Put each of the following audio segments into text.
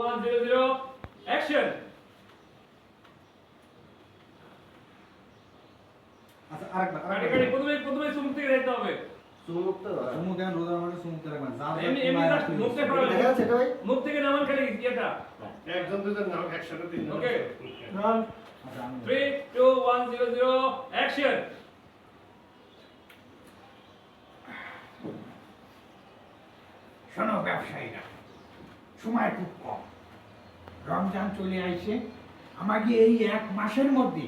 100 action. আচ্ছা আরেকবার কাটি প্রথমে সুমুখ থেকে দেখতে হবে। সুমুখ তো সুমুখ এন্ড রোজার মানে সুমুখ রাখবেন যা এমনি জাস্ট মুখ থেকে দেখা যাচ্ছে এটা ভাই? মুখ থেকে নামান খালি এটা। একজন দুজন নাও একসাথে তিনজন। ওকে। আচ্ছা আমি 3 2 1 0 0 অ্যাকশন। শোনো ব্যবসায়ীরা, সময় খুব কম, রমজান চলে আইছে। আমাকে এই এক মাসের মধ্যে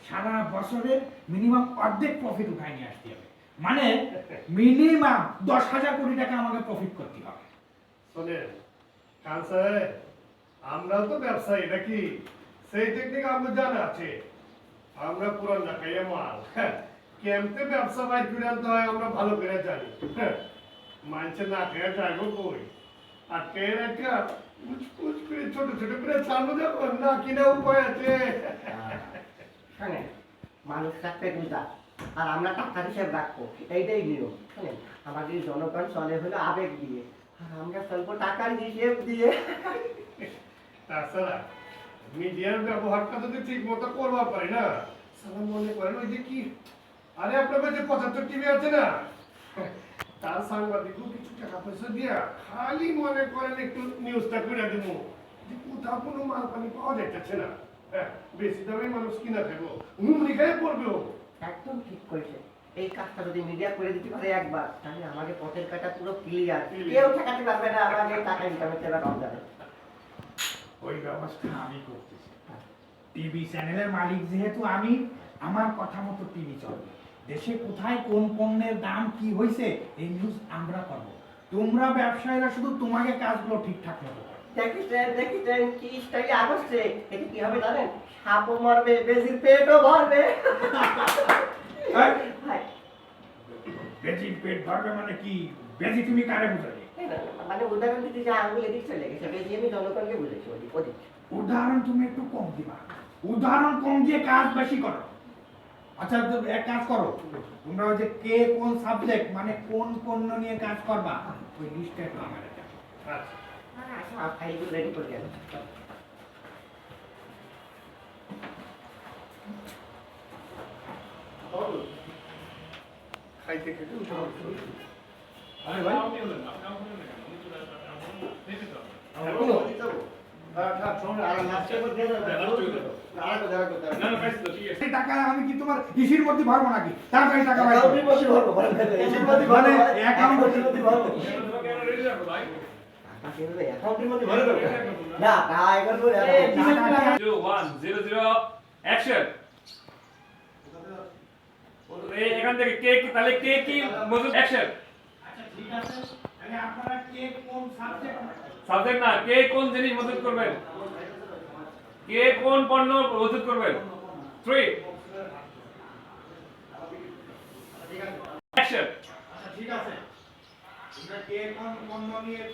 সারা বছরের মিনিমাম অর্ধেক প্রফিট উঠায় নিয়ে আসতে হবে। মানে মিনিমাম 10,000 কোটি টাকা আমাকে প্রফিট করতে হবে। শোনেন খান সাহেব, আমরাও তো ব্যবসায়ী নাকি, সেই টেকনিক আমাদের জানা আছে। আমরা পুরান ঢাকাইয়া মাল কেমতে ব্যবসা বাইর করে আনতে হয় আমরা ভালো করে জানি। মানুষের না খেয়ে যাইবো কই, আর খেয়ে একটা পুচ করে ছোট ছোট করে চালু যাবো না, কিনা উপায় আছে। শোনেন, মানুষ থাকবে দুটা আর আমরা টাকা হিসেব রাখবো, এইটাই নিয়ম। শোনেন, আমাদের জনগণ চলে হলো আবেগ দিয়ে, আর আমরা চলবো টাকার হিসেব দিয়ে। তাছাড়া মিডিয়ার ব্যবহারটা যদি ঠিক মতো করবার পারি না, সবাই মনে করেন ওই যে কি, আরে আপনার কাছে 75 টিভি আছে না, তার সাংবাদিকও কিছু টাকা পয়সা দিয়া খালি মনে করেন একটু নিউজটা করে দিব যে কোথাও কোনো মাল পানি পাওয়া যাইতেছে না, হ্যাঁ বেশি দামে মানুষ কিনা থাকবো হুমড়ি খায় পড়বেও। একদম ঠিক করেছে। এই কাজটা যদি মিডিয়া করে দিতে পারে একবার, তাহলে আমাদের পথের কাটা পুরো ক্লিয়ার, কেউ ঠেকাতে পারবে না আমাদের টাকা ইনকামের চেয়ে রমজানে। ওই ব্যবস্থা আমি করতেছি। টিভি চ্যানেলের মালিক যেহেতু আমি, আমার কথা মতো টিভি চলবে। দেশে কোথায় কোন পণ্যের দাম কি হয়েছে এই নিউজ আমরা করব। তোমরা ব্যবসায়ীরা শুধু তোমাকে কাজগুলো ঠিকঠাক মতো করো। দেখিছেন কি স্টাইলে আগস্টে, এটা কি হবে জানেন? সাপও মারবে, বেজির পেটও ভরবে। এই, ভাই, বেজির পেট ভরবে মানে কি? বেজি তুমি কারে বুঝাবে? মানে উদাহরণ দিতে যে আঙুল এদিক চলে গেছে, বেজি আমি জনগণকে বুঝেছি ওদিক ওদিক। উদাহরণ তুমি একটু কম দিবা, উদাহরণ কম দিয়ে কাজ বেশি করো। আচ্ছা তো এক কাজ করো, তোমরা ওই যে কে কোন সাবজেক্ট মানে কোন পণ্য নিয়ে কাজ করবা ওই লিস্টটা একটু আমার এটা। আচ্ছা ফাইলগুলো রেডি করে গেল। খাইতে খেতে উঠে পড়ছো। আরে ভাই আপনি বলেন না কেন উনি চলে আসবেন আপনি দেখতে তো না না পাইছি তো ঠিক আছে। এই টাকা আমি কি তোমার ইসির মধ্যে ভরবো নাকি? তাড়াতাড়ি টাকা বাইর করো। মানে অ্যাকাউন্ট তোমাকে আমরা রেডি রাখো ভাই। না তা এবার 2 1 0 0 অ্যাকশন। এই এখান থেকে কে কি তাহলে কে কি মজুদ অ্যাকশন। আচ্ছা ঠিক আছে, তাহলে আপনারা কে কোন সাবজেক্ট সাবজেক্ট না, কে কোন জিনিস মজুদ করবেন, কে কোন পণ্য মজুদ করবেন। 3 অ্যাকশন। আচ্ছা ঠিক আছে, তোমরা কে কোন পণ্য নিয়ে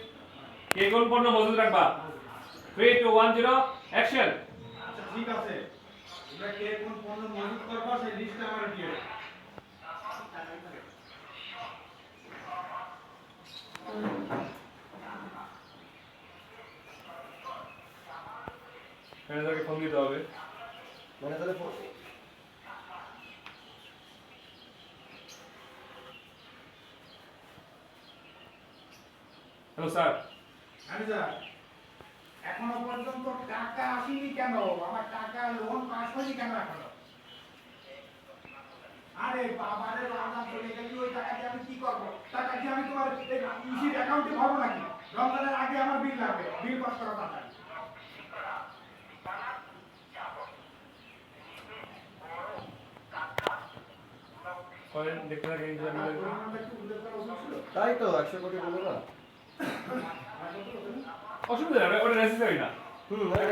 কে কোন পণ্য মজুদ রাখবা। 3 2 1 0 অ্যাকশন। আচ্ছা ঠিক আছে, তোমরা কে কোন পণ্য মজুত করবা সেই লিস্টটা আমার দিয়ে দাও। ম্যানেজারকে ফোন দিতে হবে। মানে তাহলে হ্যালো স্যার। আরে স্যার, এখনো পর্যন্ত টাকা আসেনি কেন? আমার টাকা লোন পাস হয়নি কেন এখনো? আরে বাবারে, রমজান চলে গেলি, ওই টাকা দিয়ে আমি কি করবো? টাকা দিয়ে আমি তোমার ইসির অ্যাকাউন্টে ভরবো নাকি? রমজানের আগে আমার বিল লাগবে, বিল পাস করা তাড়াতাড়ি। করেন দেখতে থাকেন তাই তো 100 কোটি বলবো না। অসুবিধা নেই, ওটা নেসেসারি না।